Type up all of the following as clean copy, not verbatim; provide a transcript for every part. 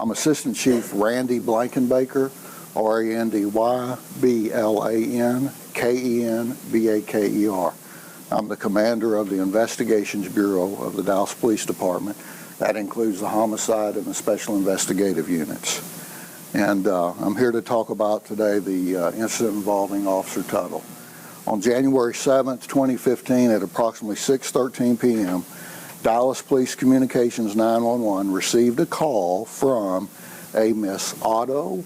I'm Assistant Chief Randy Blankenbaker, R-A-N-D-Y-B-L-A-N-K-E-N-B-A-K-E-R. I'm the commander of the Investigations Bureau of the Dallas Police Department. That includes the homicide and the special investigative units. And I'm here to talk about today the incident involving Officer Tuttle. On January 7th, 2015, at approximately 6:13 p.m., Dallas Police Communications 911 received a call from a Miss Otto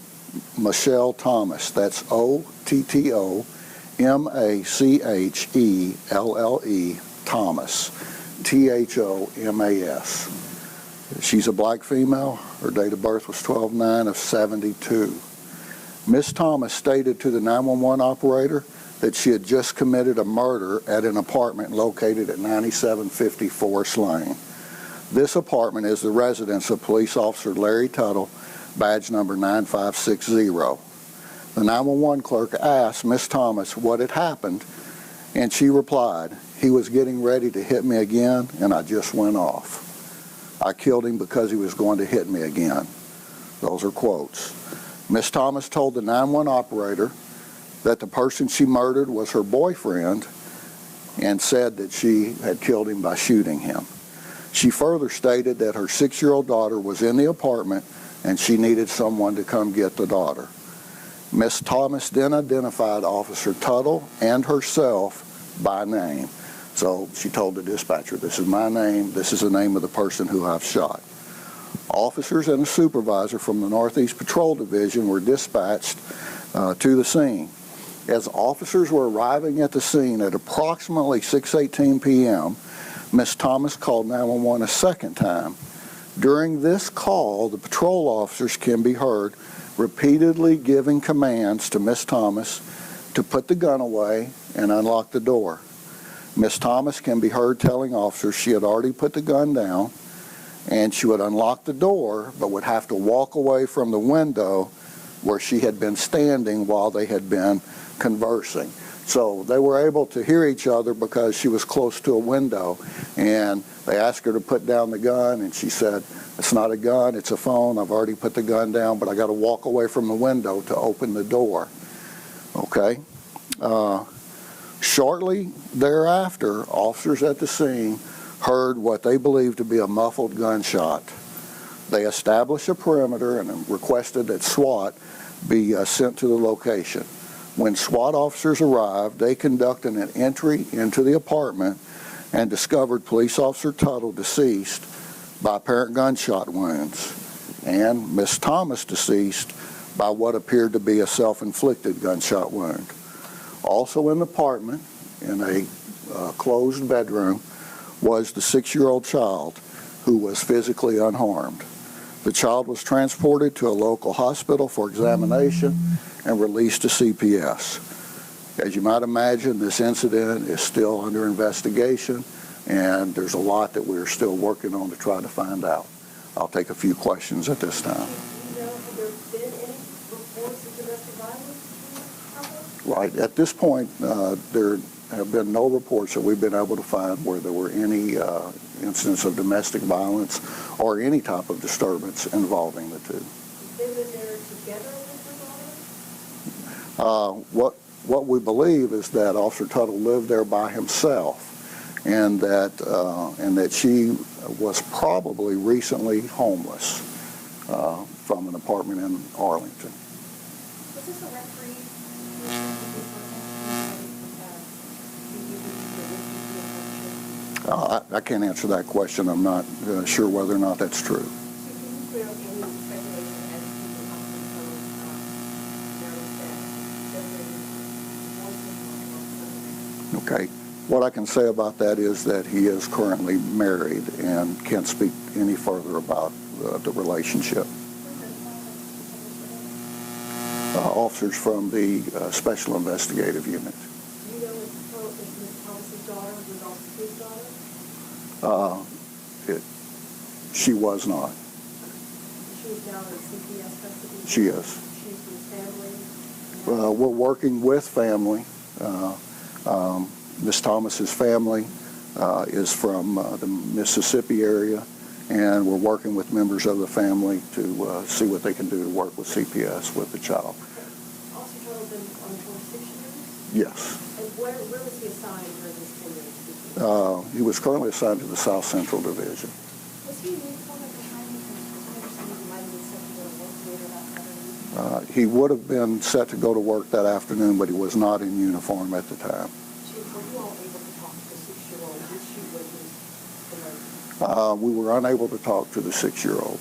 Michelle Thomas. That's O-T-T-O-M-A-C-H-E-L-L-E Thomas, T-H-O-M-A-S. She's a black female. Her date of birth was 12/9/72. Miss Thomas stated to the 911 operator that she had just committed a murder at an apartment located at 9750 Forest Lane. This apartment is the residence of Police Officer Larry Tuttle, badge number 9560. The 911 clerk asked Miss Thomas what had happened, and she replied, "He was getting ready to hit me again, and I just went off. I killed him because he was going to hit me again." Those are quotes. Miss Thomas told the 911 operator that the person she murdered was her boyfriend and said that she had killed him by shooting him. She further stated that her 6-year-old daughter was in the apartment and she needed someone to come get the daughter. Miss Thomas then identified Officer Tuttle and herself by name. So she told the dispatcher, "This is my name, this is the name of the person who I've shot." Officers and a supervisor from the Northeast Patrol Division were dispatched to the scene. As officers were arriving at the scene at approximately 6:18 p.m., Miss Thomas called 911 a second time. During this call, the patrol officers can be heard repeatedly giving commands to Miss Thomas to put the gun away and unlock the door. Miss Thomas can be heard telling officers she had already put the gun down and she would unlock the door but would have to walk away from the window where she had been standing while they had been conversing. So they were able to hear each other because she was close to a window, and they asked her to put down the gun, and she said, "It's not a gun, it's a phone. I've already put the gun down, but I got to walk away from the window to open the door." Okay. Shortly thereafter, officers at the scene heard what they believed to be a muffled gunshot. They established a perimeter and requested that SWAT be sent to the location. When SWAT officers arrived, they conducted an entry into the apartment and discovered Police Officer Tuttle deceased by apparent gunshot wounds and Miss Thomas deceased by what appeared to be a self-inflicted gunshot wound. Also in the apartment, in a closed bedroom, was the 6-year-old child who was physically unharmed. The child was transported to a local hospital for examination and released to CPS. As you might imagine, this incident is still under investigation, and there's a lot that we're still working on to try to find out. I'll take a few questions at this time. Do you know, have there been any reports of domestic violence between the couple? Right. At this point, there have been no reports that we've been able to find where there were any incidents of domestic violence or any type of disturbance involving the two. They lived there together with their daughter? What we believe is that Officer Tuttle lived there by himself, and that she was probably recently homeless from an apartment in Arlington. Was this a referee? I can't answer that question. I'm not sure whether or not that's true. So can you clear up any speculation as to the Officer Tuttle's Okay. What I can say about that is that he is currently married and can't speak any further about the relationship. Officers from the Special Investigative Unit. Do you know if Ms. Thomas's daughter was also his daughter? She was not. She is now in CPS custody? She is. She's with family? We're working with family. Ms. Thomas's family is from the Mississippi area, and we're working with members of the family to see what they can do to work with CPS with the child. Officer Tuttle been on the force 6 years? Yes. And where was he assigned during this 10 years? He was currently assigned to the South Central Division. Was he in uniform at the time? Because I understand he might have been set to go to work later that afternoon. He would have been set to go to work that afternoon, but he was not in uniform at the time. Chief, were you all able to talk to the 6-year-old? Did she witness the murder? We were unable to talk to the 6-year-old.